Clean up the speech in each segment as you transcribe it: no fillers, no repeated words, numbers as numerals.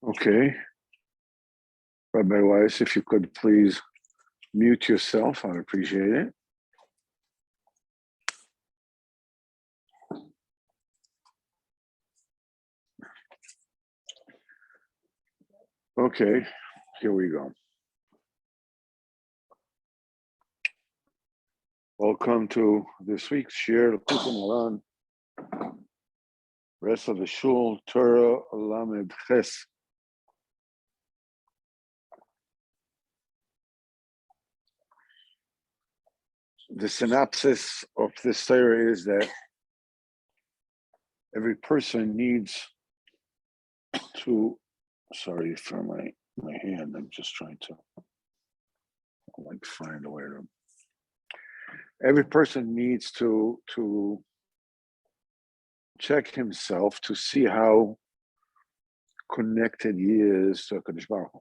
Okay. Rabbi Weiss, if you could please mute yourself, I'd appreciate it. Okay, here we go. Welcome to this week's share Likutey Moharan, Breslove shule, Torah Lamed Ches. The synopsis of this Torah is that every person needs to, sorry for my hand, I'm just trying to find a way to. Every person needs to check himself to see how connected he is to HaKadosh Baruch Hu.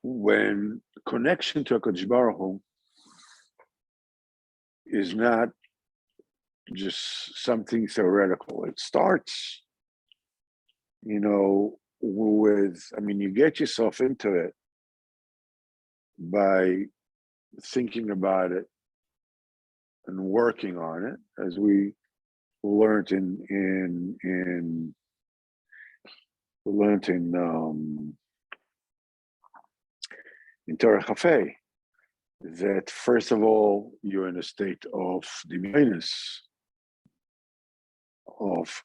When connection to HaKadosh Baruch Hu is not just something theoretical, it starts, with, you get yourself into it by thinking about it and working on it, as we learned in Torah Chafei, that first of all you're in a state of demunis, of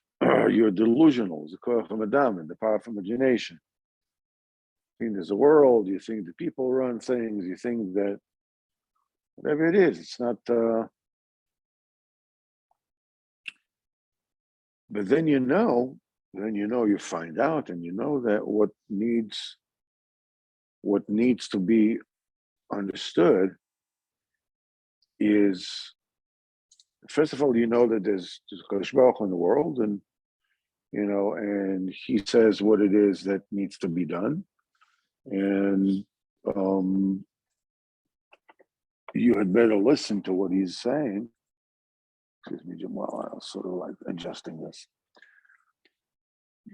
you're delusional, the koach hamadam, and the power of imagination. You think there's a world, you think that people run things, you think that whatever it is, it's not. But then you find out, and you know that what needs to be understood is, first of all, you know that there's Kadosh Baruch Hu in the world, and and he says what it is that needs to be done, and you had better listen to what he's saying. Excuse me, Jamal, I'm sort of like adjusting this.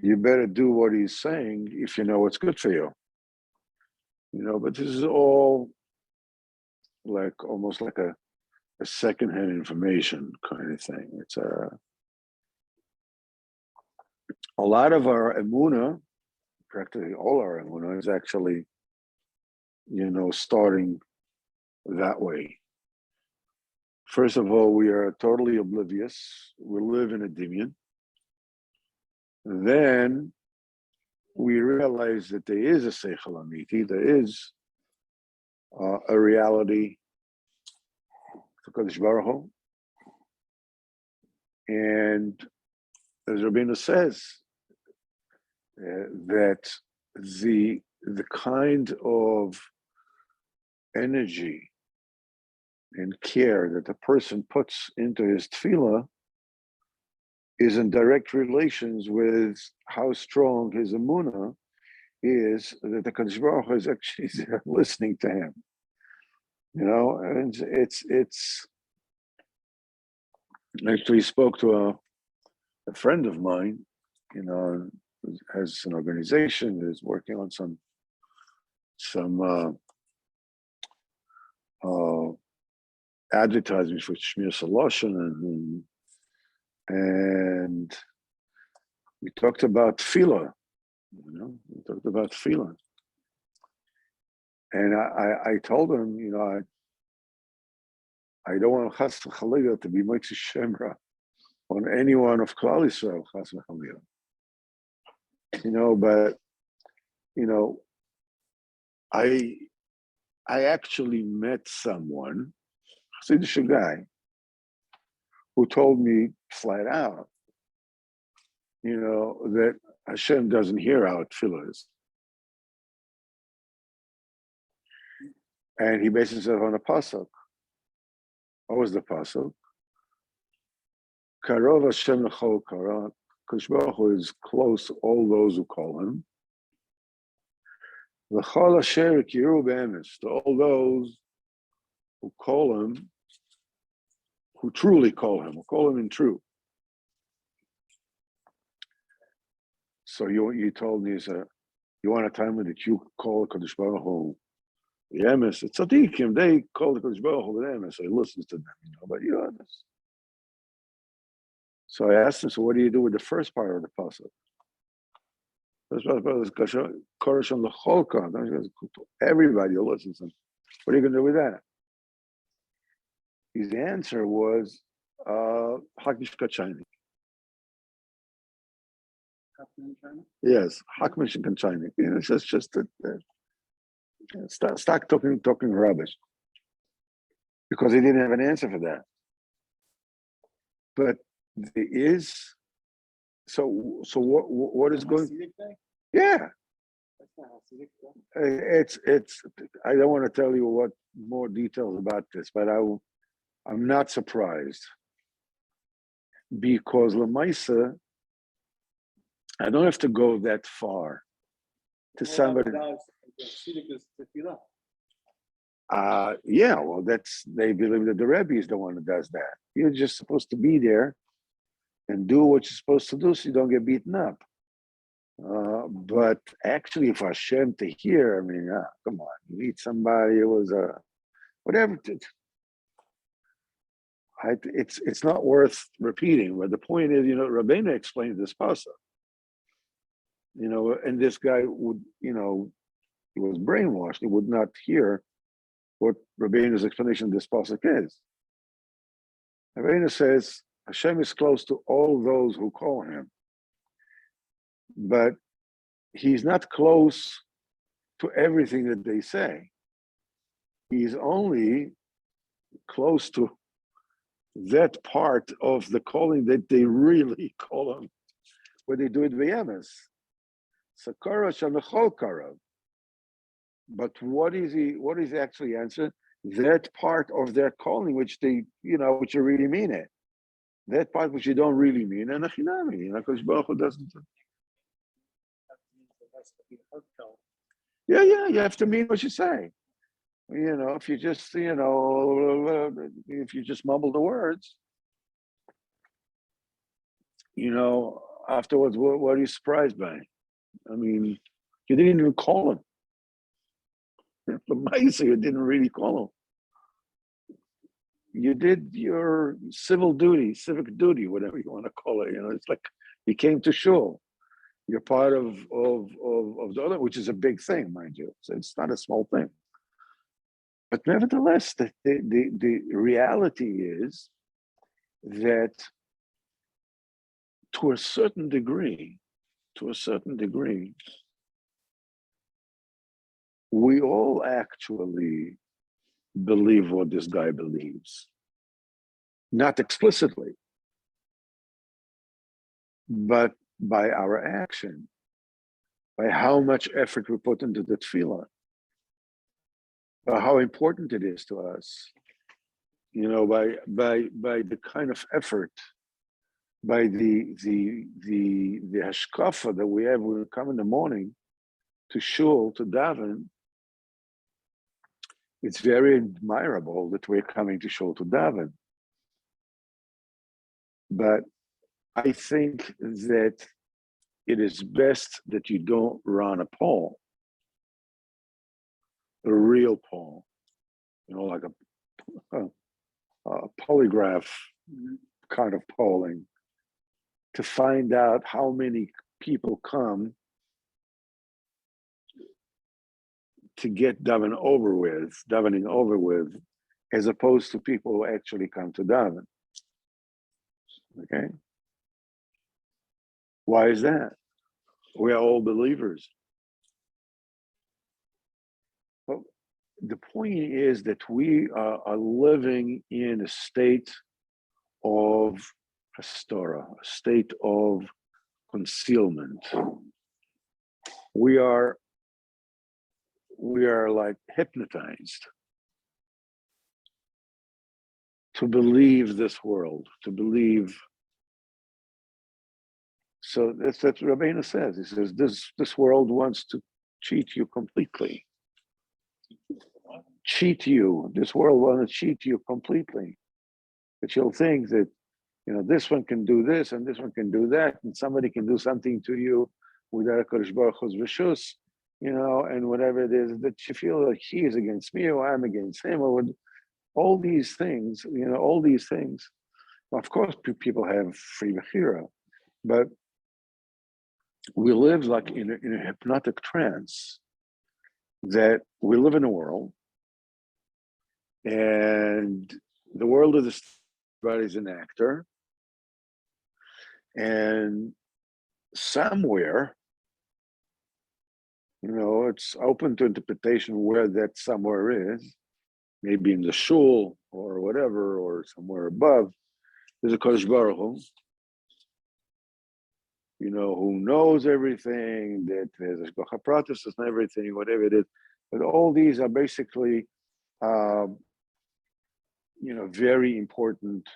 You better do what he's saying if you know what's good for you. But this is all like almost like a secondhand information kind of thing. It's a lot of our emunah, practically all our emunah, is actually, starting that way. First of all, we are totally oblivious. We live in a dimion. Then we realize that there is a seichel amiti, there is a reality for Kadosh Baruch Hu. And as Rabbeinu says, that the kind of energy and care that the person puts into his tefillah is in direct relations with how strong his emunah is that the Kadosh Baruch Hu is actually listening to him. And it's actually spoke to a friend of mine, has an organization that is working on some advertisements for Shmir Saloshan, and we talked about tefillah. And I told him, I don't want Chas v'Chalila to be Moitzi Shemra on anyone of Klal Yisrael, Chas v'Chalila. But I actually met someone, Chassidish guy, who told me flat out, that Hashem doesn't hear our tefillahs. And he bases himself on a pasuk. What was the pasuk? Karov Hashem l'chol kara. Kadosh Baruch Hu is close to all those who call him. L'chol asher kiru be'emes, to all those who call him, who truly call him in truth. So you told me, so you want a time when that you call Kadosh Baruch Hu the emes? It's tzaddikim. They call the Kadosh Baruch Hu the emes. So he listens to them, But you understand. So I asked him, so what do you do with the first part of the pasuk? First part is Koresh on the Cholka. Everybody listens to him. What are you going to do with that? His answer was Hakish Kachainik. Yes, Hakmish Kachainik. It's just start talking rubbish. Because he didn't have an answer for that. But there is, so what is going? Yeah. It's I don't want to tell you what more details about this, but I'm not surprised, because Lamaisa, I don't have to go that far to somebody. Yeah, well, they believe that the Rebbe is the one who does that. You're just supposed to be there and do what you're supposed to do so you don't get beaten up. But actually, for Hashem to hear, I mean, come on, you meet somebody who was whatever. It's not worth repeating. But the point is, Rabbeinu explained this pasuk. And this guy would, he was brainwashed. He would not hear what Rabbeinu's explanation of this pasuk is. Rabbeinu says Hashem is close to all those who call him, but he's not close to everything that they say. He's only close to that part of the calling that they really call him, where they do it v'yemes. Sakara shamechol karav. But what is he actually answering? That part of their calling, which they, which you really mean it. That part which you don't really mean, and achinami, because Baruch Hu doesn't. Yeah, you have to mean what you say. If you just, if you just mumble the words, afterwards, what are you surprised by? I mean, you didn't even call him. The Maisa, you didn't really call him. You did your civic duty, whatever you want to call it. It's like you came to shul. You're part of the other, which is a big thing, mind you. So it's not a small thing. But nevertheless, the reality is that to a certain degree, we all actually believe what this guy believes. Not explicitly, but by our action, by how much effort we put into the tefillah, by how important it is to us, by the kind of effort, by the hashkafa that we have when we come in the morning to shul, to daven. It's very admirable that we're coming to shul to daven. But I think that it is best that you don't run a poll, a real poll, like a polygraph kind of polling, to find out how many people come to get davening over with, as opposed to people who actually come to daven. Okay? Why is that? We are all believers. But the point is that we are living in a state of hastora, a state of concealment. We are like hypnotized to believe this world, to believe. So that's what Rabbeinu says. He says, this world wants to cheat you completely. Cheat you. This world wants to cheat you completely. But you'll think that, this one can do this and this one can do that, and somebody can do something to you without a Kodesh Baruch Hu's Rishus, and whatever it is, that you feel like he is against me or I'm against him, or all these things, all these things. Of course, people have free bechira, but we live like in a hypnotic trance that we live in a world, and the world is everybody's an actor, and somewhere, it's open to interpretation where that somewhere is, maybe in the shul or whatever, or somewhere above. There's a Kodesh Baruch Hu, who knows everything, that there's a Shgacha Pratis and everything, whatever it is. But all these are basically, very important,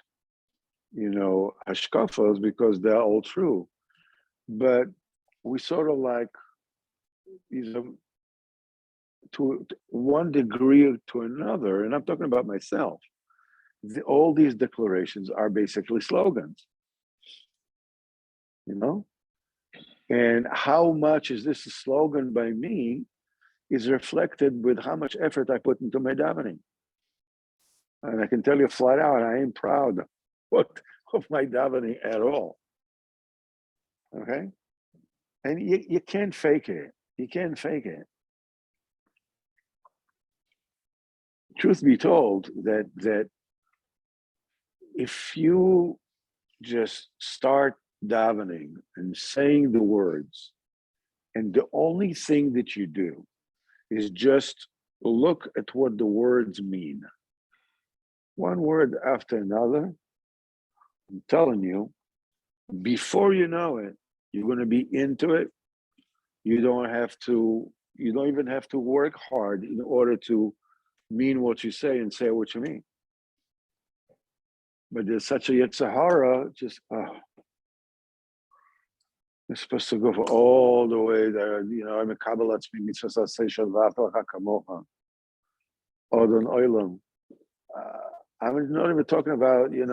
hashkafas, because they're all true. But we sort of like, to one degree to another, and I'm talking about myself, all these declarations are basically slogans, And how much is this a slogan by me is reflected with how much effort I put into my davening. And I can tell you flat out, I ain't proud of my davening at all. Okay? And you can't fake it. You can't fake it. Truth be told, that if you just start davening and saying the words, and the only thing that you do is just look at what the words mean, one word after another, I'm telling you, before you know it, you're going to be into it. You don't even have to work hard in order to mean what you say and say what you mean. But there's such a Yetzirah, just, it's supposed to go for all the way there. I'm a Kabbalah mitzvah say shalvata hakamoha. Odon oilam. I'm not even talking about, I'm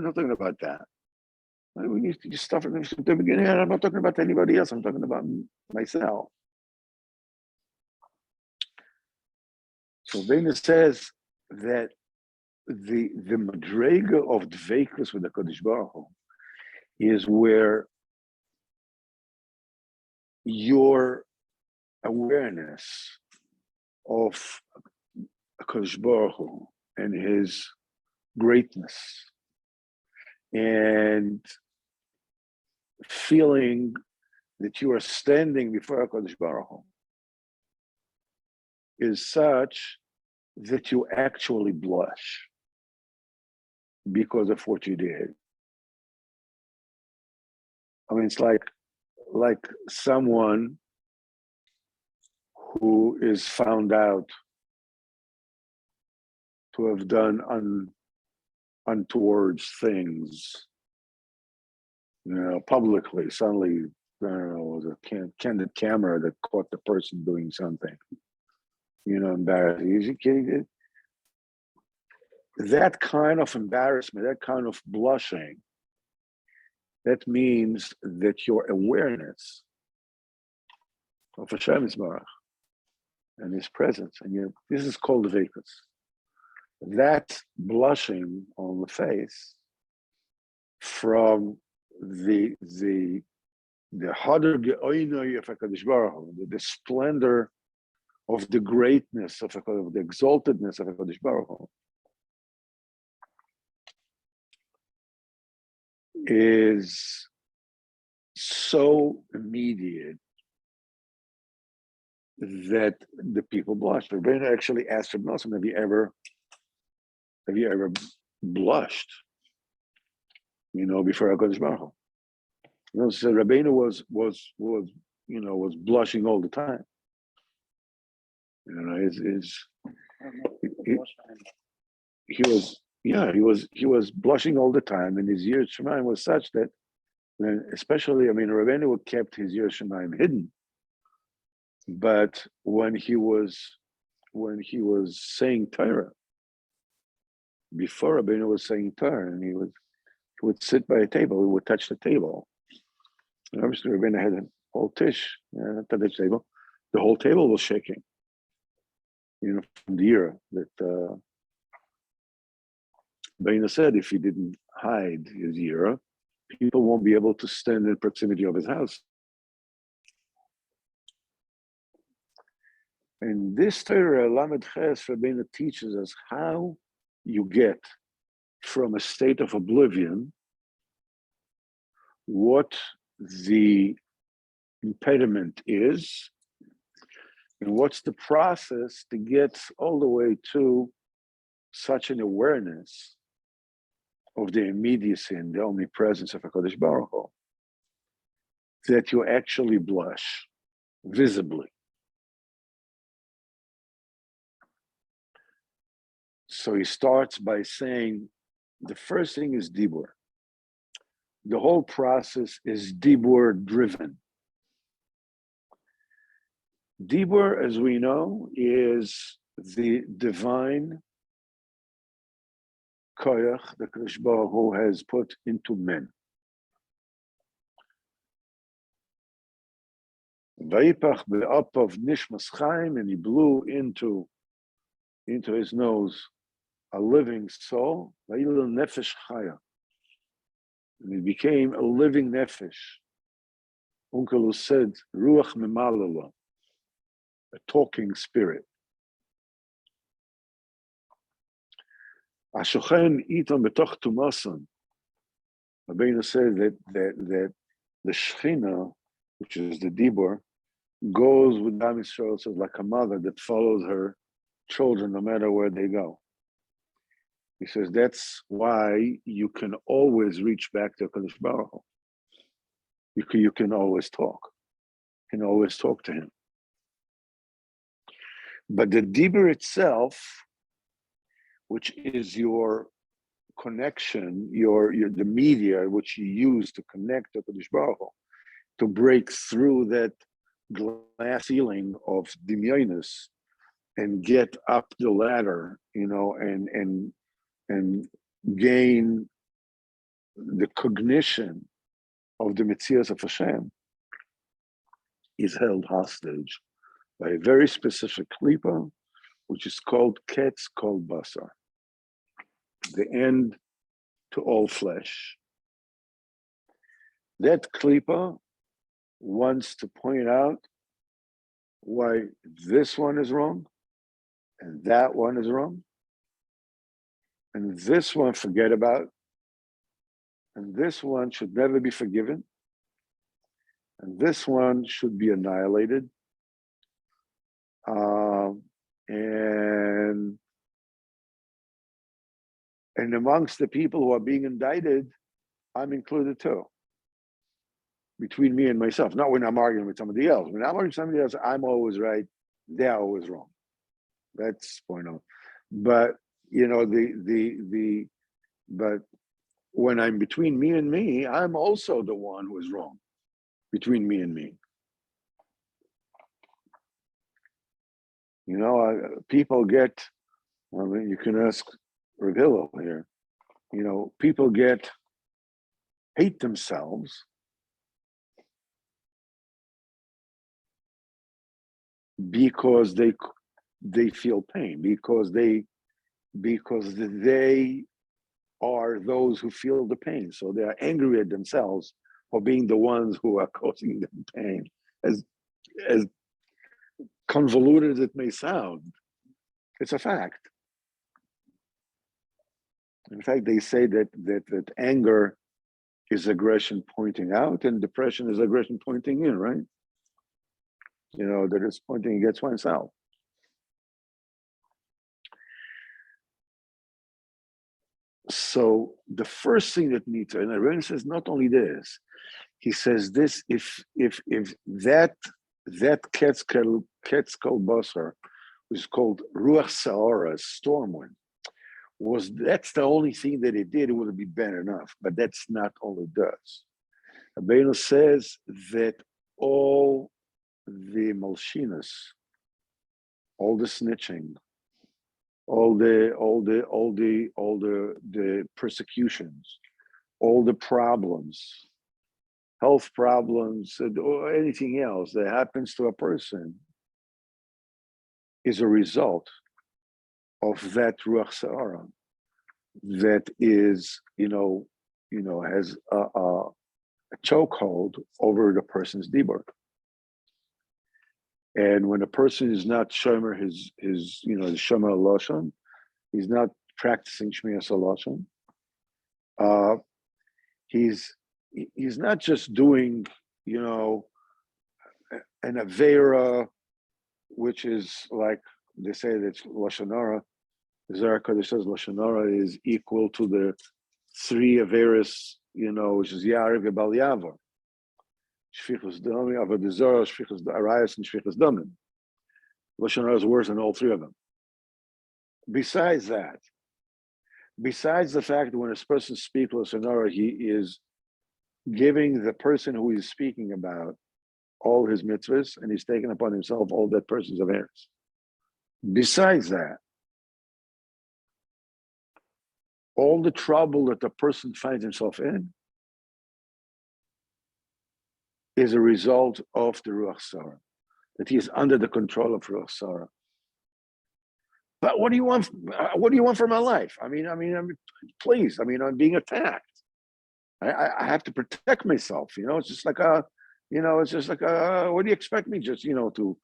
not talking about that. We used to just stuff it from the beginning. I'm not talking about anybody else. I'm talking about myself. So Venus says that the madrega of dveikus with the Kodesh Baruch Hu is where your awareness of Kodesh Baruch Hu and his greatness and feeling that you are standing before Kodesh Baruch Hu is such that you actually blush because of what you did. I mean, it's like someone who is found out to have done untoward things, publicly. Suddenly, I don't know, it was a candid camera that caught the person doing something, embarrassing. That kind of embarrassment, that kind of blushing, that means that your awareness of Hashem Yisbarach and His presence, and this is called the Vekas. That blushing on the face from the Hadar Ge'oinoi of HaKadosh Baruch Hu, the splendor of the greatness of the exaltedness of HaKadosh Baruch Hu, is so immediate that the people blush. Rabbeinu actually asked Reb Nosson, have you ever blushed, before HaKadosh Baruch Hu? So Rabbeinu was blushing all the time. He was blushing all the time, and his Yiras Shamayim was such that, especially, Rabbeinu kept his Yiras Shamayim hidden, but when he was saying Torah, before Rabbeinu was saying turn, he would sit by a table, he would touch the table. And obviously Rabbeinu had a whole tish, touch the table. The whole table was shaking, from the year that Rabbeinu said if he didn't hide his year, people won't be able to stand in proximity of his house. And this Torah, Lamed Ches, Rabbeinu teaches us how you get from a state of oblivion what the impediment is, and what's the process to get all the way to such an awareness of the immediacy and the omnipresence of HaKadosh Baruch Hu that you actually blush visibly. So he starts by saying the first thing is dibur. The whole process is dibur driven. Dibur, as we know, is the divine koyach that HaKadosh Baruch Hu has put into men. Vayipach be'apav nishmas chaim, and he blew into his nose a living soul, vayil nefesh chaya, and it became a living nefesh. Unkelus said, ruach memalala, a talking spirit. Ashochen itam betoch tumasan. Rabbeinu said that the Shechina, which is the Dibur, goes with Am Yisrael, so like a mother that follows her children no matter where they go. He says that's why you can always reach back to HaKadosh Baruch Hu. You can always talk. You can always talk to him. But the Dibur itself, which is your connection, the media which you use to connect to HaKadosh Baruch Hu, to break through that glass ceiling of dimyonis and get up the ladder, and gain the cognition of the Metzias of Hashem, is held hostage by a very specific klipa, which is called Ketz Kol Basar, the end to all flesh. That klipa wants to point out why this one is wrong, and that one is wrong, and this one forget about, and this one should never be forgiven, and this one should be annihilated. And amongst the people who are being indicted, I'm included too. Between me and myself, not when I'm arguing with somebody else. When I'm arguing with somebody else, I'm always right, they're always wrong. That's point out. But but when I'm between me and me, I'm also the one who is wrong. Between me and me. People get, you can ask Rav Hillel here, people hate themselves because they feel pain, because they are those who feel the pain. So they are angry at themselves for being the ones who are causing them pain. As convoluted as it may sound, it's a fact. In fact, they say that anger is aggression pointing out, and depression is aggression pointing in, right? That it's pointing against oneself. So the first thing that needs, and Aaron says not only this, he says this: if that Ketz Kol Basar, which is called Ruach Sa'ora, storm wind, that's the only thing that it did, it would be bad enough. But that's not all it does. Rabbeinu says that all the malshinas, all the snitching, the persecutions, all the problems, health problems, or anything else that happens to a person is a result of that ruach sa'ara that is, has a chokehold over the person's dibur. And when a person is not shomer his shomer lashon, he's not practicing shmiyas lashon. He's not just doing, an avera, which is like they say that lashon hara. The Zohar Kodesh says lashon hara is equal to the three averas, which is Yariv Gebal Yavar, Shfichus Dami, Avodah Zarah, Shfichus Arayos, and Shfichus Damim. Lashon hara is worse than all three of them. Besides the fact that when a person speaks lashon hara, he is giving the person who he's speaking about all his mitzvahs, and he's taking upon himself all that person's averas. Besides that, all the trouble that the person finds himself in is a result of the ruach sa'ara, that he is under the control of ruach sa'ara. But what do you want? What do you want from my life? I mean, please. I'm being attacked. I have to protect myself. It's just like what do you expect me just to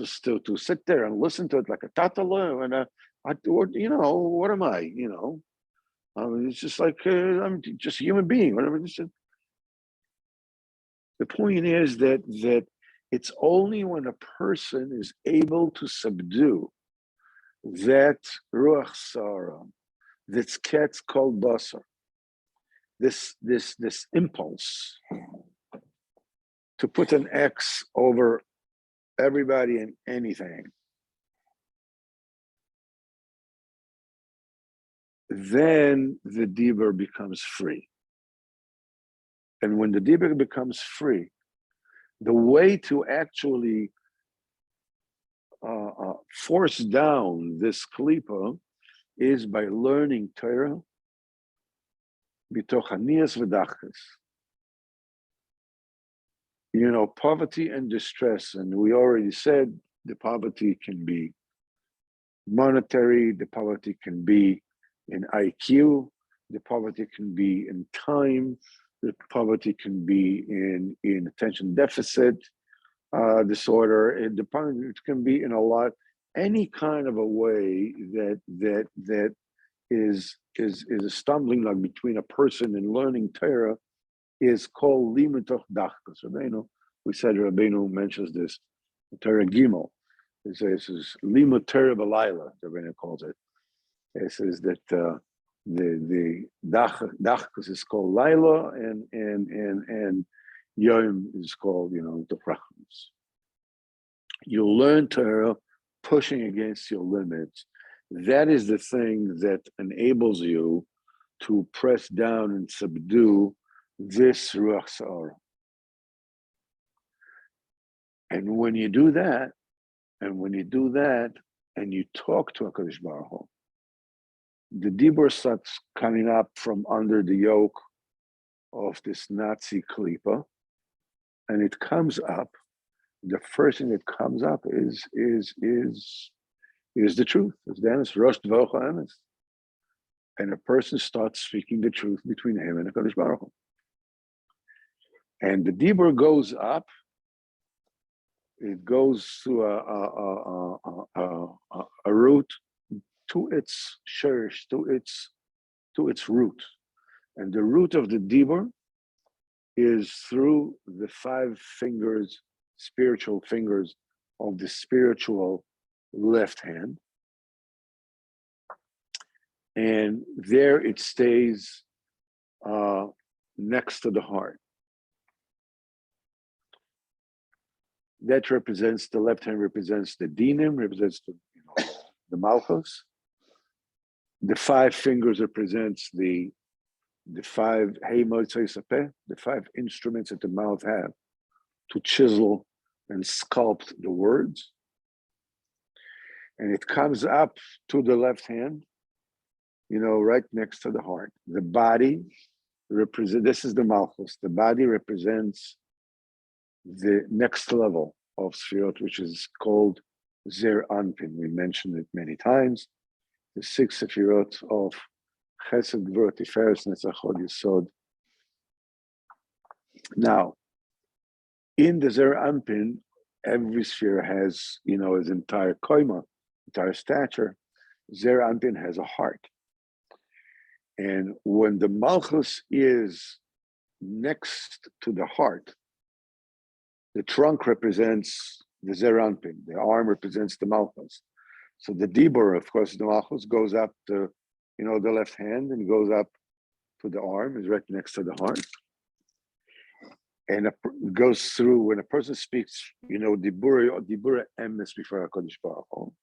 sit there and listen to it like a tatala and what am I? It's just like I'm just a human being. Whatever. The point is that it's only when a person is able to subdue that ruach sa'ara, that's ketz kol basar, this impulse to put an X over everybody and anything, then the dibur becomes free. And when the dibur becomes free, the way to actually force down this klipa is by learning Torah bitoch haniyas v'dachas. Poverty and distress, and we already said the poverty can be monetary, the poverty can be in IQ, the poverty can be in time, the poverty can be in attention deficit disorder, it can be in a lot, any kind of a way that is a stumbling block between a person and learning Torah is called limitoch dachkas. We said Rabbeinu mentions this, Torah Gimel. It says limut Torah b'layla, Rabbeinu calls it. It says that the dachkas is called Laila and Yom is called the Prachmas. You learn Torah pushing against your limits. That is the thing that enables you to press down and subdue this ruach sa'ara. And when you do that, and you talk to HaKadosh Baruch Hu, the dibur starts coming up from under the yoke of this Nazi klipa, and it comes up. The first thing that comes up is the truth. It's Rosh Dvocha Emes, and a person starts speaking the truth between him and HaKadosh Baruch Hu. And the dibur goes up. It goes through a route to its shirish, to its root, and the root of the dibur is through the five fingers, spiritual fingers of the spiritual left hand, and there it stays next to the heart. That represents, the left hand represents the dinim, represents the malchus. The five fingers represents the five the five instruments that the mouth have to chisel and sculpt the words. and it comes up to the left hand, right next to the heart. The body represents, this is the Malchus, the body represents the next level of Sfirot, which is called Zer Anpin. We mentioned it many times. The 6 Sefirot of Chesed, Gvur, Tiferes, Netzach, Hod, Yesod. Now, in the Zer Anpin, every sphere has, its entire koima, entire stature. Zer Anpin has a heart. And when the Malchus is next to the heart, the trunk represents the Zer Anpin, the arm represents the Malchus. So the Dibur, of course, the Malchus goes up to, the left hand and goes up to the arm, is right next to the heart. And it goes through, when a person speaks, Dibur emes before HaKadosh Baruch Hu.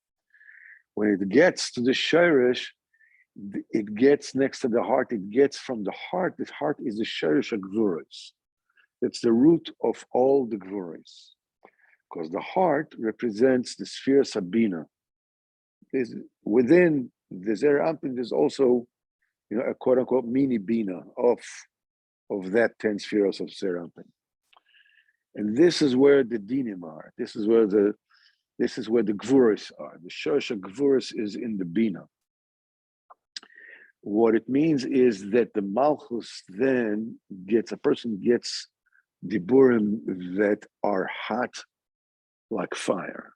When it gets to the Shirish, it gets next to the heart, it gets from the heart. The heart is the Shirish HaGvuros. That's the root of all the Gvuros. Because the heart represents the sphere Sabina. Within the Zer Anpin, there's also, a quote-unquote mini Bina of that 10 spheres of Zer Anpin. And this is where the dinim are. This is where the Gvuros are. The Shirish HaGvuros is in the Bina. What it means is that the Malchus then a person gets diburim that are hot like fire.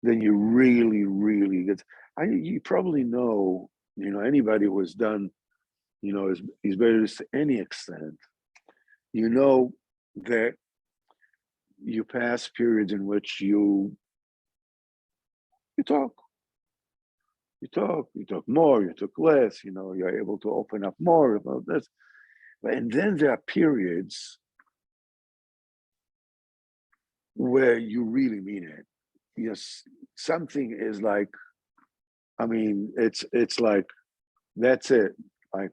Then you really, really get, you probably know, anybody who has done, is better to any extent, that you pass periods in which you talk more, you talk less, you're able to open up more about this. And then there are periods where you really mean it. Yes, something is like, it's like, that's it. Like,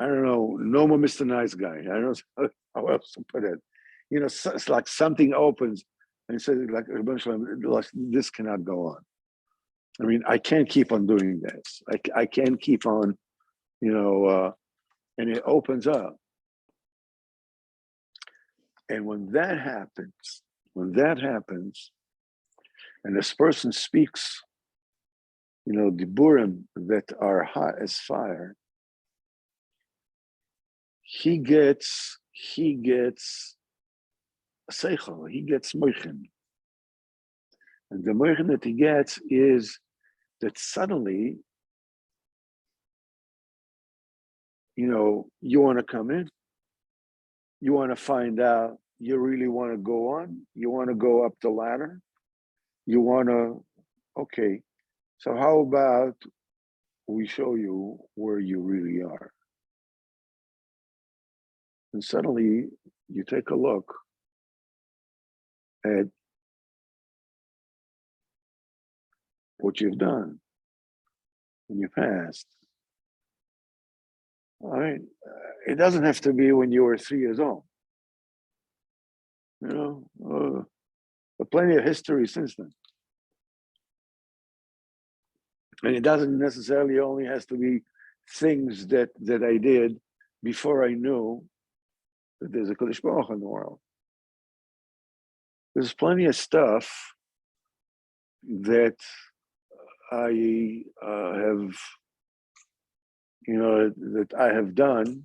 I don't know, no more Mr. Nice Guy. I don't know how else to put it. It's like something opens and says, like, this cannot go on. I can't keep on doing this. I can't keep on, and it opens up. And when that happens, and this person speaks, diburim that are hot as fire, he gets seichel, he gets moichin. And the moichin that he gets is that suddenly, you want to come in, you want to find out, you really want to go on, you want to go up the ladder, you want to, okay, so how about we show you where you really are? And suddenly you take a look at what you've done in your past. All right, it doesn't have to be when you were 3 years old. But plenty of history since then. And it doesn't necessarily only has to be things that I did before I knew that there's a Kodesh Baruch Hu in the world. There's plenty of stuff that I have, that I have done,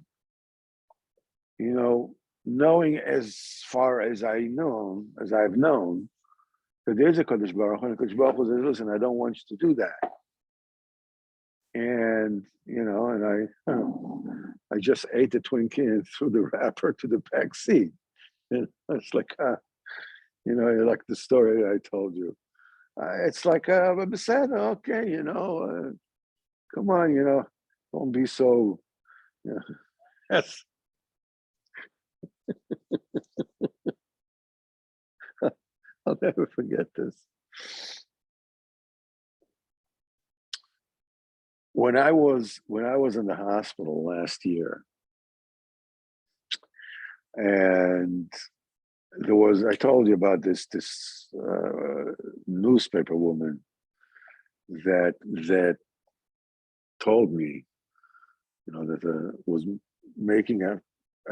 knowing as far as I've known, that there's a Kodesh Baruch Hu, and Kodesh Baruch Hu says, listen, I don't want you to do that. And, and I just ate the Twinkie and threw the wrapper to the back seat. And it's like, like the story I told you. It's like, okay, come on, don't be so, that's, I'll never forget this. When I was in the hospital last year, and I told you about this newspaper woman that told me, that was making a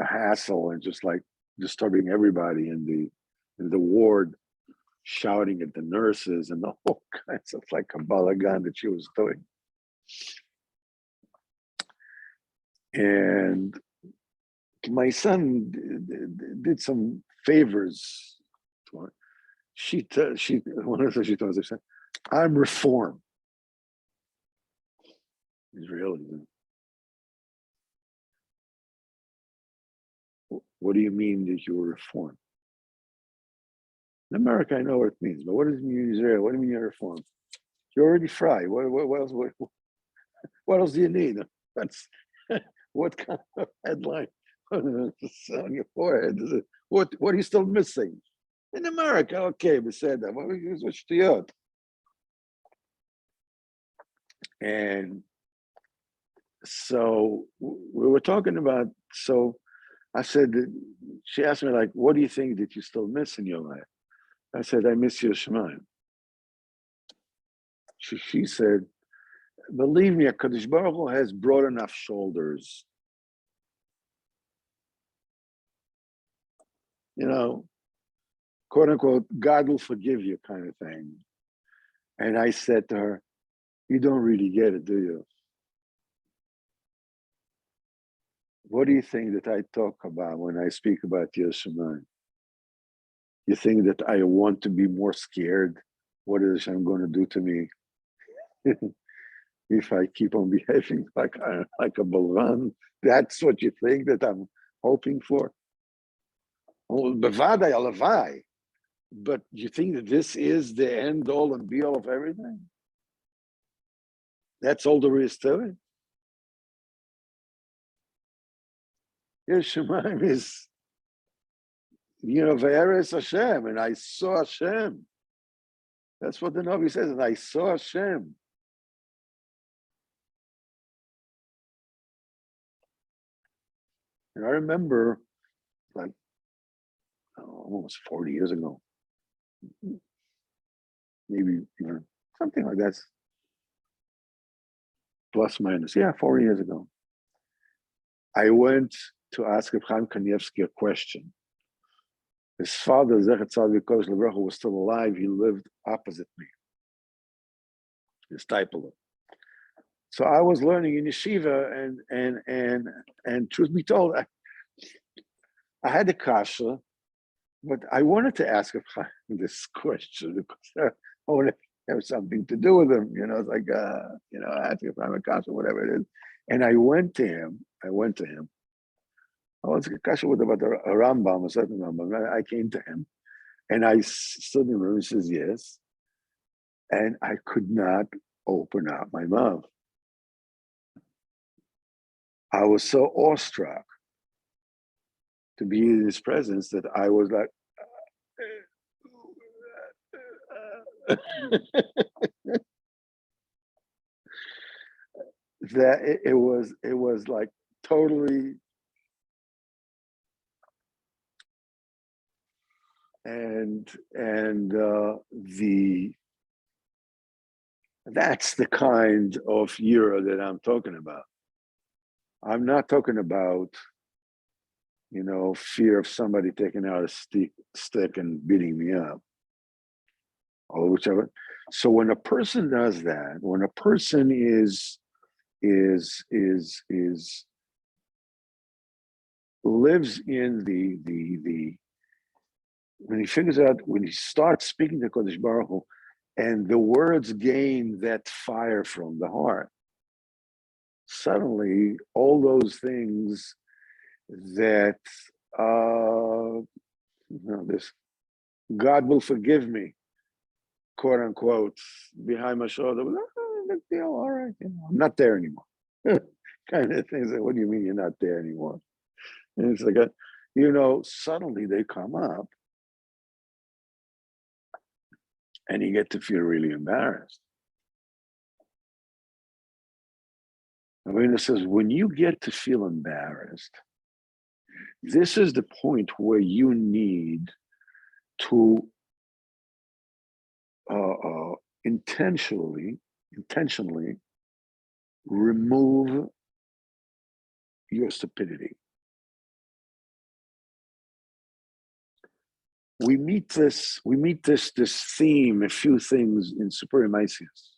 hassle and just like disturbing everybody in the ward, shouting at the nurses and all kinds of like a balagan that she was doing. And my son did some favors to her. One of the things she told us, I'm reformed. Israeli. What do you mean that you were reformed? In America, I know what it means, but what does it mean in Israel? What do you mean you're reformed? You're already fried. What else? What else do you need? That's what kind of headline on your forehead? What are you still missing? In America, okay, we said that. What was shtiyot? And so we were talking about. So I said, she asked me like, "What do you think that you still miss in your life?" I said, "I miss your Shemaim." She said, "Believe me, HaKadosh Baruch Hu has broad enough shoulders. Quote unquote, God will forgive you kind of thing." And I said to her, "You don't really get it, do you? What do you think that I talk about when I speak about Yerushalayim? You think that I want to be more scared? What is Hashem going to do to me if I keep on behaving like a balvan? That's what you think that I'm hoping for? Oh, bevadai alavai. But you think that this is the end all and be all of everything? That's all there is to it. Yerushalayim is, Ve'eres Hashem, and I saw Hashem. That's what the Navi says, and I saw Hashem. And I remember, like, almost 40 years ago, maybe even something like that, plus minus, 40 years ago, I went to ask Chaim Kanievsky a question. His father, Zechat Tzaddik Kodesh Lebracha, was still alive. He lived opposite me, his Taipeler. So I was learning in yeshiva, and truth be told, I had a kasha, but I wanted to ask Chaim this question because I wanted to have something to do with him. It's like, I had to Chaim a kasha, whatever it is. And I went to him. I was a kasha with about a Rambam, a certain Rambam. I came to him, and I stood in the room. He says yes, and I could not open up my mouth. I was so awestruck to be in his presence that I was like, that it was like totally, and that's the kind of yira that I'm talking about. I'm not talking about, fear of somebody taking out a stick and beating me up, or whichever. So when a person does that, when a person lives in the when he figures out, when he starts speaking to Kodesh Baruch Hu, and the words gain that fire from the heart, suddenly all those things that this God will forgive me, quote unquote, behind my shoulder, big deal, all right, I'm not there anymore. Kind of things. What do you mean you're not there anymore? And it's like, suddenly they come up, and you get to feel really embarrassed. Marina says, when you get to feel embarrassed, this is the point where you need to intentionally remove your stupidity. We meet this theme, a few things in Superior Maisius.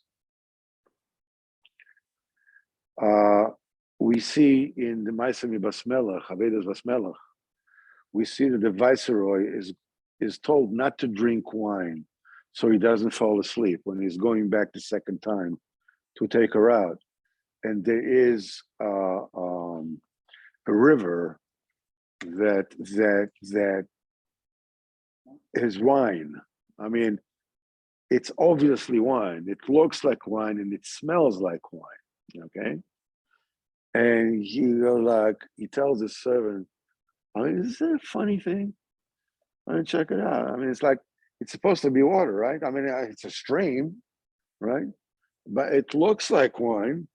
We see in the Maisami Basmelech, Havedas Basmelech, we see that the viceroy is told not to drink wine so he doesn't fall asleep when he's going back the second time to take her out. And there is a river that is wine. I mean, it's obviously wine. It looks like wine and it smells like wine. Okay. And he tells his servant, I mean, is this a funny thing? I mean, check it out. I mean, it's supposed to be water, right? I mean, it's a stream, right? But it looks like wine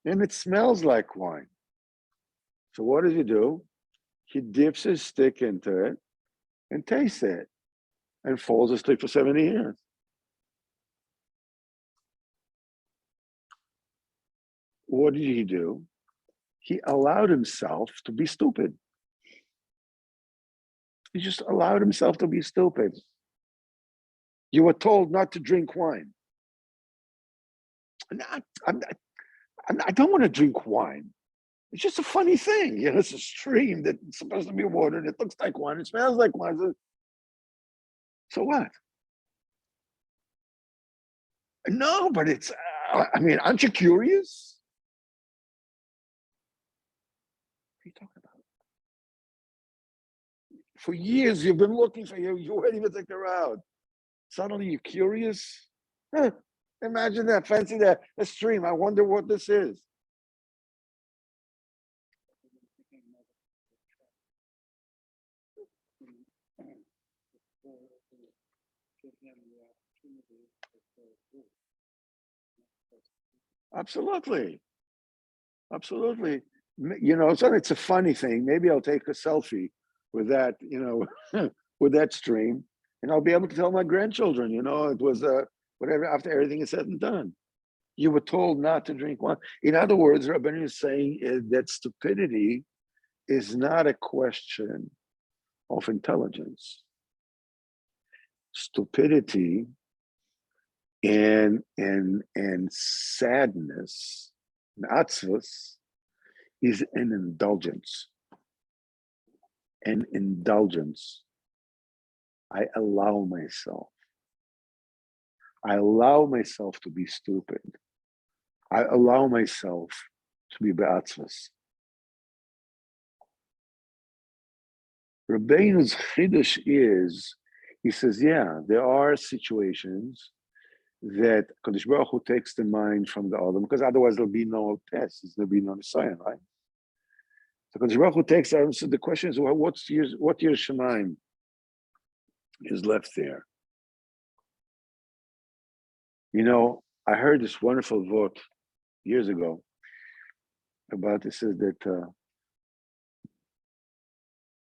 and it smells like wine. So what does he do? He dips his stick into it and tastes it and falls asleep for 70 years. What did he do? He allowed himself to be stupid. He just allowed himself to be stupid. You were told not to drink wine. I don't want to drink wine. It's just a funny thing. It's a stream that's supposed to be water and it looks like wine. It smells like wine. So what? No, but it's, I mean, aren't you curious? What are you talking about? For years, you've been looking for you. You weren't even take her out. Suddenly you're curious? Huh. Imagine that, fancy that, a stream. I wonder what this is. Absolutely. Absolutely. So it's a funny thing. Maybe I'll take a selfie with that, with that stream, and I'll be able to tell my grandchildren, it was whatever after everything is said and done. You were told not to drink wine. In other words, Rabbeinu is saying that stupidity is not a question of intelligence. Stupidity and sadness, atzvus, is an indulgence. An indulgence. I allow myself to be stupid. I allow myself to be be'atzvus. Rabbeinu's chiddush is, he says, yeah, there are situations that Kadosh Baruch Hu takes the mind from the Adam, because otherwise there'll be no test, there'll be no Nisayan, right? So Kadosh Baruch Hu takes out, so the question is, well, what your Shemaim is left there? I heard this wonderful vote years ago about this, is that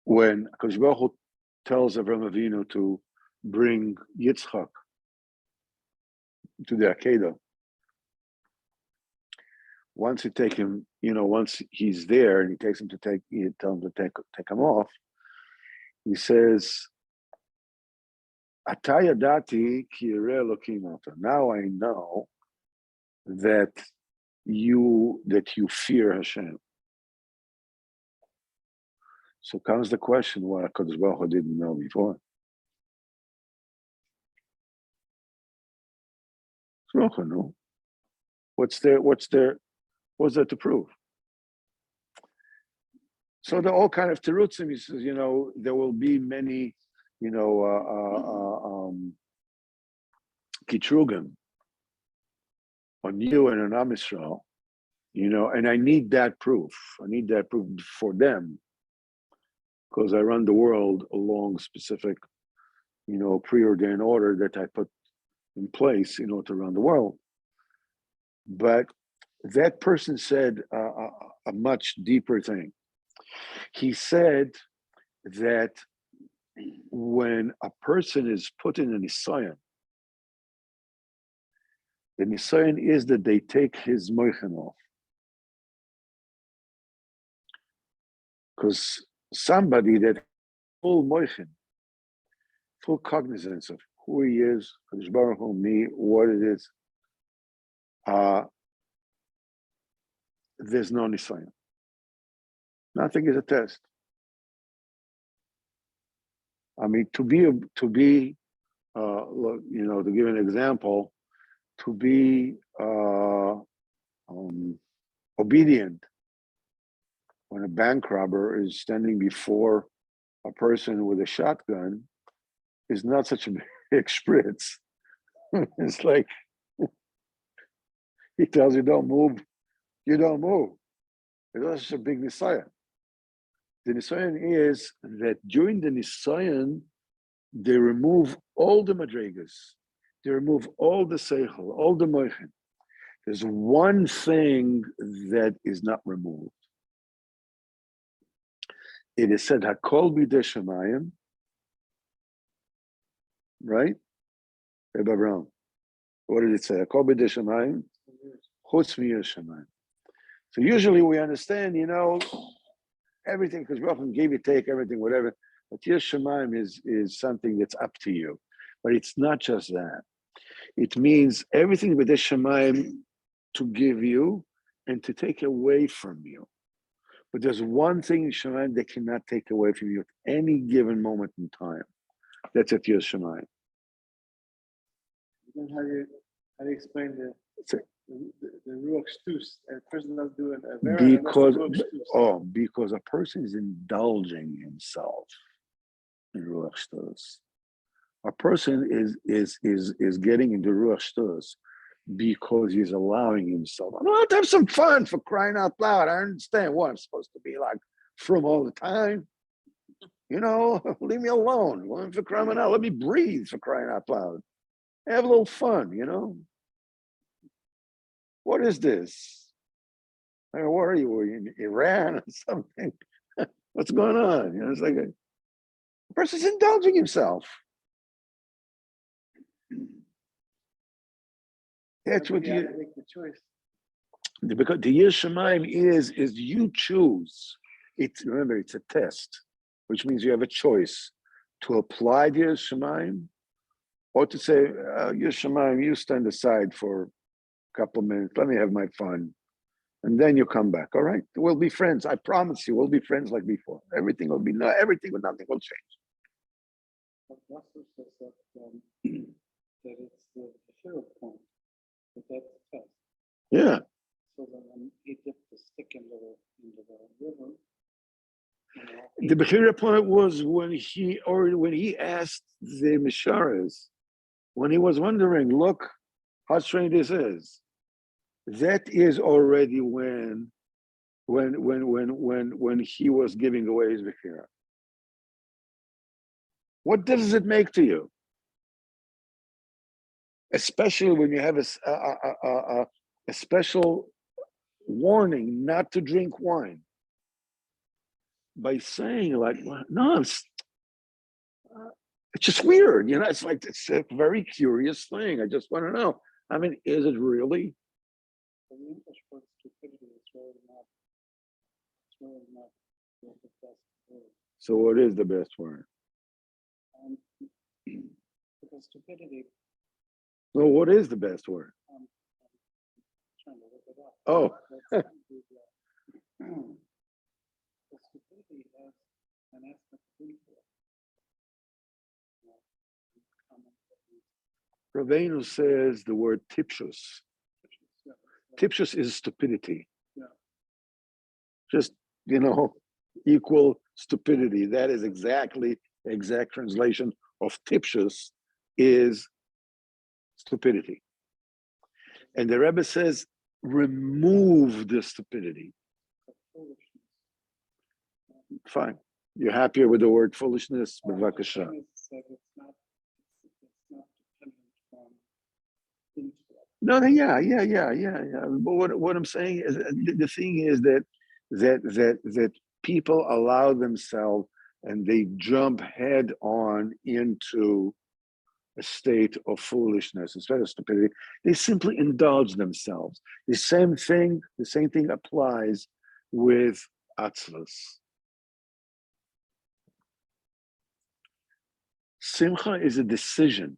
when Kadosh Baruch Hu tells Avraham Avinu to bring Yitzchak to the Akedah, once once he's there and he tells him to take him off, he says, Ataya dati ki yireh Elokim ota. Now I know that you fear Hashem. So comes the question, what HaKadosh Baruch Hu didn't know before. What's there to prove? So there are all kind of terutzim. He says, there will be many, kitrugim on you and on Am Yisrael, and I need that proof. I need that proof for them, because I run the world along specific, preordained order that I put in place in order to run the world. But that person said a much deeper thing. He said that when a person is put in a nisayon, the nisayon is that they take his moichen off. Because somebody that full moichen, full cognizance of who he is, Kadosh Baruch Hu, me, what it is, there's no nisayon. Nothing is a test. I mean, to give an example, to be obedient when a bank robber is standing before a person with a shotgun is not such a big spritz. It's like he tells you don't move, you don't move. It's not such a big nisayon. The nisayon is that during the nisayon, they remove all the madrigas, they remove all the seichel, all the moichen. There's one thing that is not removed. It is said, Hakol b'dei shemayim, right? Abraham. What did it say? Hakol b'dei shemayim, chutz miyir shemayim. So usually we understand, everything, because Rachman gave you, take everything, whatever. But Yir Shemayim is something that's up to you. But it's not just that. It means everything with the Shemayim to give you and to take away from you. But there's one thing in Shemayim they cannot take away from you at any given moment in time. That's at Yir Shemayim. Then how do you explain the ruach shtus? A person not doing a very because a person is indulging himself in ruach shtus. A person is getting into ruach shtus because he's allowing himself. I want to have some fun, for crying out loud. I understand what I'm supposed to be like from all the time. Leave me alone. For crying out, let me breathe, for crying out loud. Have a little fun, What is this? Where are you? Were you in Iran or something? What's going on? It's like a person's indulging himself. That's what you make the choice. Because the Yir Shemayim is you choose. Remember, it's a test, which means you have a choice to apply the Yir Shemayim or to say, Yir Shemayim, you stand aside for a couple of minutes. Let me have my fun. And then you come back. All right? We'll be friends. I promise you, we'll be friends like before. Everything will be, nothing will change. But Russell says that it's the shule point. That that's the test. Yeah. So that when he dipped the stick into the river, the Bechira point was when he asked the Misharas, when he was wondering, look how strange this is. That is already when he was giving away his Bechira. What does it make to you? Especially when you have a special warning not to drink wine. By saying no, it's just weird, it's like, it's a very curious thing. I just want to know. I mean, is it really? The English word stupidity is really not the best word. So what is the best word? Because stupidity. Well, what is the best word? I'm trying to look it up. Oh. The stupidity has an aspect of influence. Rabbeinu says the word tipshus. Tipshus is stupidity. Yeah. Just, equal stupidity. That is exact translation of tipshus is stupidity. And the Rebbe says, remove the stupidity. Fine. You're happier with the word foolishness? B'vakasha. No, yeah. But what I'm saying is, the thing is that people allow themselves and they jump head on into a state of foolishness instead of stupidity. They simply indulge themselves. The same thing applies with atzvus. Simcha is a decision.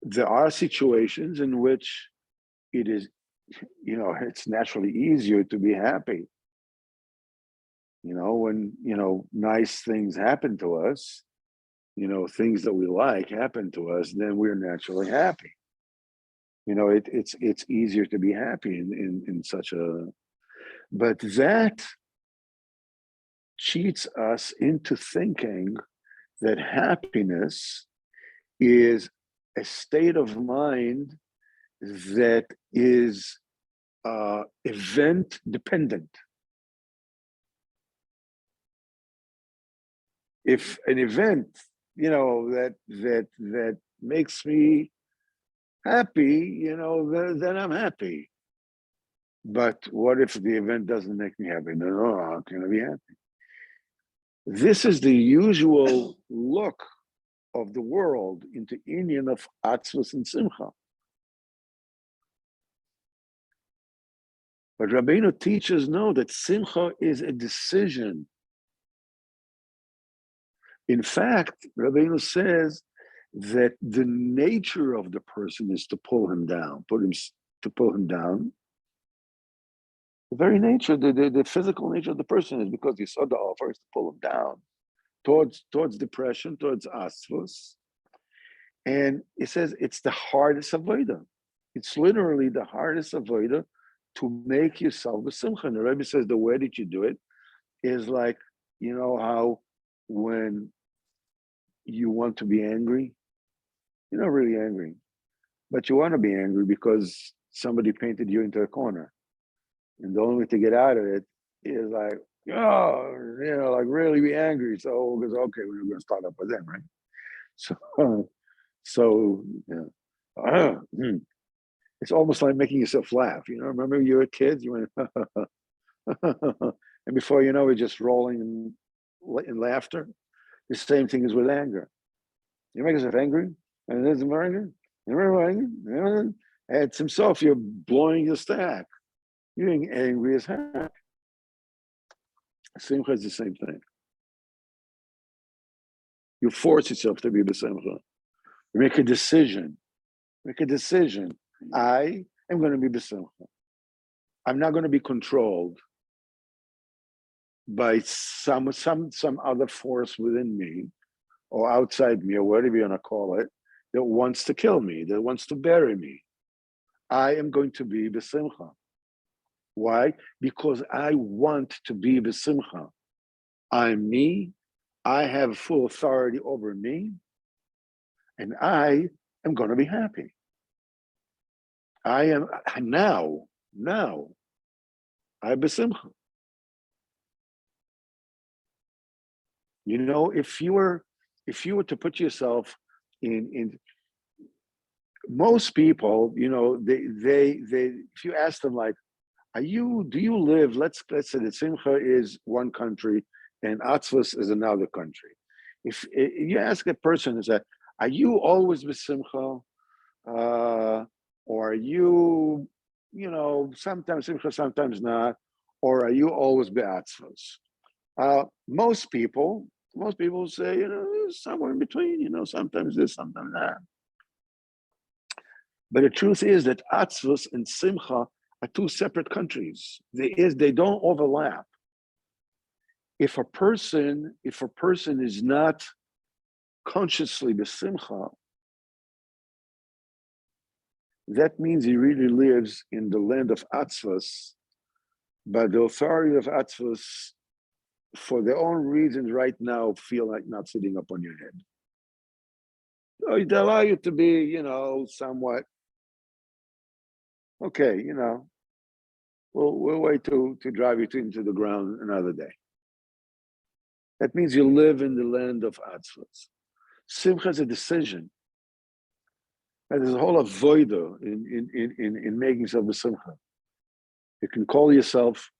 There are situations in which it is, it's naturally easier to be happy. When, nice things happen to us, things that we like happen to us, then we're naturally happy. It's easier to be happy in such a, but that cheats us into thinking that happiness is a state of mind that is event dependent. If an event, that makes me happy, then I'm happy. But what if the event doesn't make me happy? No, how can I be happy? This is the usual look of the world into Inyan of Atzvus and Simcha. But Rabbeinu teaches no, that Simcha is a decision. In fact, Rabbeinu says that the nature of the person is to pull him down, to pull him down. The very nature, the physical nature of the person is because he saw the offer is to pull him down towards depression, towards asvus. And it says it's the hardest avodah. It's literally the hardest avodah to make yourself a simcha. And the Rebbe says the way that you do it is like, how when you want to be angry, you're not really angry, but you want to be angry because somebody painted you into a corner. And the only way to get out of it is like, like really be angry. So, because okay, we're going to start up with them, right? So it's almost like making yourself laugh. Remember you were kids, you went, and before you know, we're just rolling in laughter. The same thing is with anger. You make yourself angry, and there's more anger, and it's himself, you're blowing your stack. You're getting angry as heck. Simcha is the same thing. You force yourself to be b'simcha. You make a decision. I am going to be b'simcha. I'm not going to be controlled by some other force within me or outside me or whatever you want to call it that wants to kill me, that wants to bury me. I am going to be b'simcha. Why? Because I want to be b'simcha. I'm me. I have full authority over me, and I am going to be happy. I am now. I b'simcha. If you were to put yourself in most people, they if you ask them like, do you live? Let's say that Simcha is one country and Atzvus is another country. If you ask a person, are you always with Simcha, or are you, sometimes Simcha, sometimes not, or are you always with Atzvus? Most people say, somewhere in between, sometimes this, sometimes that. But the truth is that Atzvus and Simcha are two separate countries. They don't overlap. If a person is not consciously b'simcha, that means he really lives in the land of Atzvus, but the authority of Atzvus, for their own reasons right now, feel like not sitting up on your head. So they allow you to be, somewhat, okay, we'll wait to drive you into the ground another day. That means you live in the land of Atzvus. Simcha is a decision. And there's a whole avodah in making yourself a simcha. You can call yourself,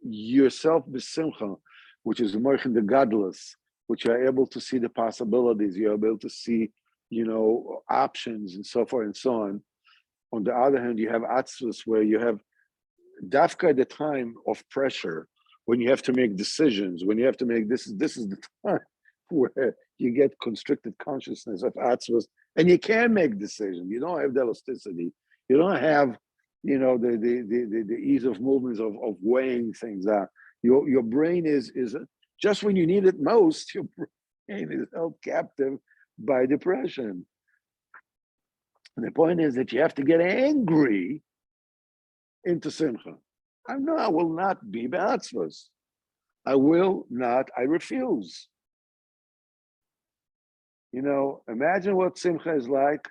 yourself besimcha, which is moichin the godless, which you're able to see the possibilities, you're able to see, options and so forth and so on. On the other hand, you have atzvus, where you have dafka at the time of pressure, when you have to make decisions, when you have to make this is the time where you get constricted consciousness of atzvus, and you can make decisions. You don't have the elasticity. You don't have, the ease of movements of weighing things out. Your brain is just when you need it most, your brain is held captive by depression. And the point is that you have to get angry into simcha. I will not be be'atzvus. I refuse. Imagine what simcha is like,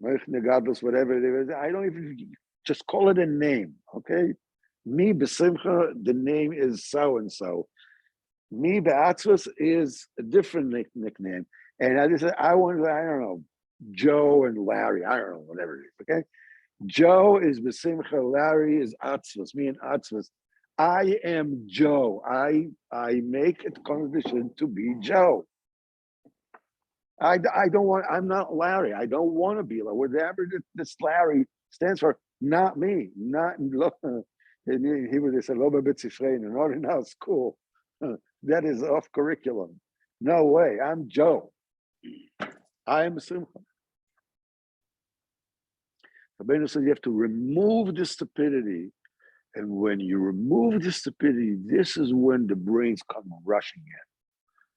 whatever it is. I don't even, just call it a name, okay? Me besimcha, the name is so-and-so. Me be'atzvus is a different nickname. And I just said, I don't know, Joe and Larry, I don't know, whatever it is, okay? Joe is besimcha, Larry is atzvus, me and atzvus. I am Joe. I make it condition to be Joe. I don't want, I'm not Larry. I don't want to be Larry. Whatever this Larry stands for, not me. Not in Hebrew, they say, Lo be'betzifreinu, not in our school. That is off curriculum. No way. I'm Joe. I am Simcha. Rabbeinu said you have to remove the stupidity. And when you remove the stupidity, this is when the brains come rushing in.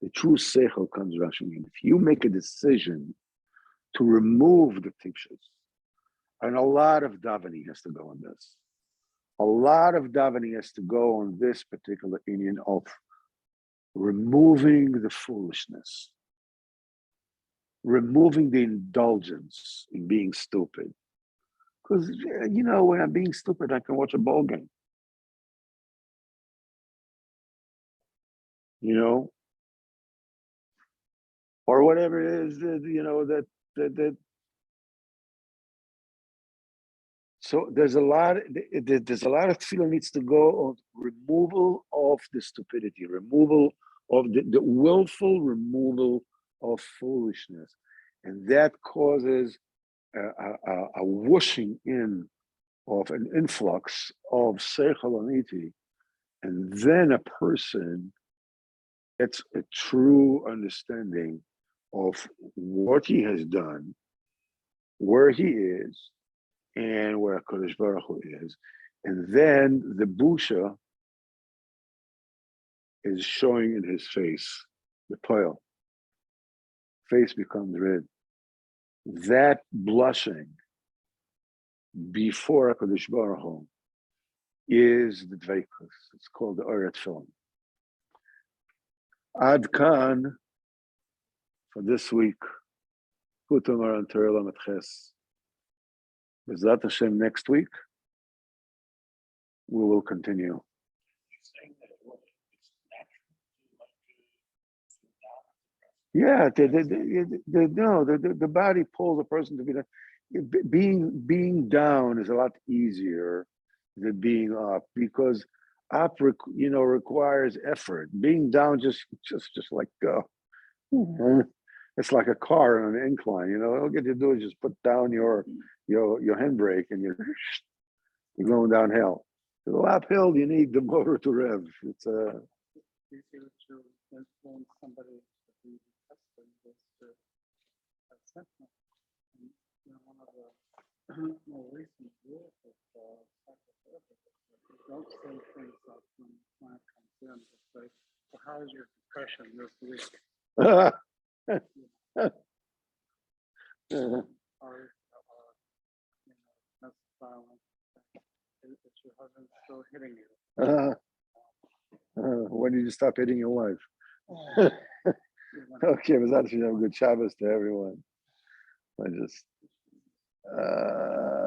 The true seichel comes rushing in. If you make a decision to remove the tipshus, and a lot of davening has to go on this. A lot of davening has to go on this particular union of removing the foolishness, removing the indulgence in being stupid. Because, when I'm being stupid, I can watch a ball game. Or whatever it is, that. So there's a lot of tefillah needs to go on removal of the stupidity, removal of the willful removal of foolishness. And that causes a whooshing in of an influx of seichel aniti, and then a person gets a true understanding of what he has done, where he is, and where HaKadosh Baruch Hu is. And then the busha is showing in his face, the toil. Face becomes red. That blushing before HaKadosh Baruch Hu is the dveikus. It's called the Oret Film. Ad Kan for this week. Likutey Moharan Torah Lamed Ches. B'ezrat Hashem, next week we will continue. Yeah, the body pulls a person to be that. Being down is a lot easier than being up, because up requires effort. Being down just like it's like a car on an incline. All you get to do is just put down your handbrake and you're going downhill. To go uphill, you need the motor to rev. It's easier to influence somebody to be tested with sentiment. One of the more recent rules of psychotherapy is that you don't say things like when the client comes in, just say, well, how is your depression this week? Or that's violent. Is your husband still hitting you? When did you stop hitting your wife? Okay, but that's a good Shabbos to everyone. I just